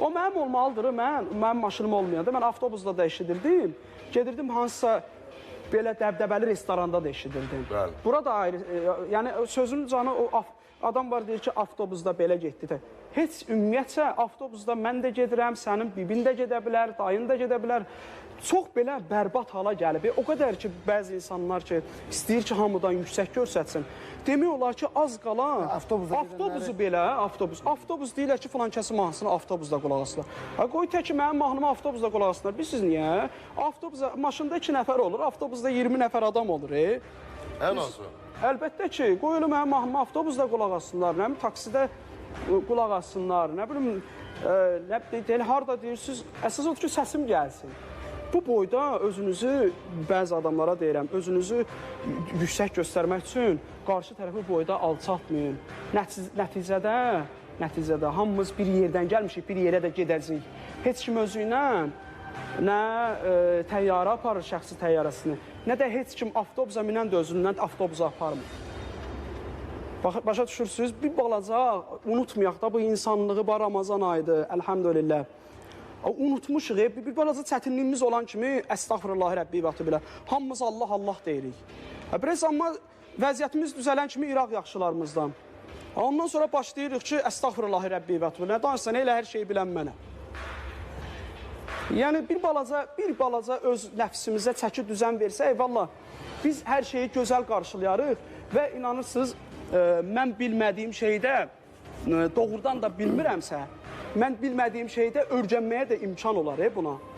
O mənim olmalıdır, mənim maşınım olmayanda mən avtobusda da eşidirdim. Gedirdim hansısa belə dəbdəbəli restoranda da eşidirdim. Bəli. Burada ayrı, yəni sözün canı o adam var deyir ki, avtobusda belə getdi də. Heç ümumiyyətcə avtobusda mən də gedirəm, sənin bibin də gedə bilər, dayın da gedə bilər. Çox belə bərbad hala gəlib. O qədər ki, bəzi insanlar ki, istəyir ki, hamıdan yüksək görsətsin. Demək olar ki, az qalan avtobusu belə, avtobus deyirlər ki, filan kəsin mahnısını avtobusda qulaq asırlar. Qoy tək ki, mənim mahnımı avtobusda qulaq asırlar. Bilirsiniz niyə? Avtobusda, maşında 2 nəfər olur, avtobusda 20 nəfər adam olur. Ən azı. Əlbəttə ki, qoy elə mənim mahnımı avtobusda qulaq assınlar, nə bilim, taksidə qulaq assınlar, nə bilim, harada deyirsiniz, əsas odur ki, səsim gəlsin. Bu boyda özünüzü, bəzi adamlara deyirəm, özünüzü yüksək göstərmək üçün qarşı tərəfi boyda alçaltmayın. Nəticədə hamımız bir yerdən gəlmişik, bir yerə də gedəcəyik. Heç kim özü ilə nə təyyarə aparır şəxsi təyyarəsini, nə də heç kim avtobusa minən də özündən avtobusa aparmır. Başa düşürsünüz, bir balaca unutmayaq da bu insanlığı, bu Ramazan ayıdır, əlhəmdülillah. Unutmuşuq, bir balaca çətinliyimiz olan kimi əstəğfirullahi Rəbbi və bilə. Hamımız Allah, Allah deyirik. Biraz amma vəziyyətimiz düzələn kimi İraq yaxşılarımızdan. Ondan sonra başlayırıq ki, əstəğfirullahi Rəbbi və bilə. Nə danışsan, elə hər şeyi bilən mənə. Yəni, bir balaca öz nəfsimizə çəki düzən versə, eyvallah, biz hər şeyi gözəl qarşılayarıq və inanırsınız, mən bilmədiyim şeydə doğrudan da bilmirəmsə, mən bilmədiyim şeydə öyrənməyə də imkan olar buna.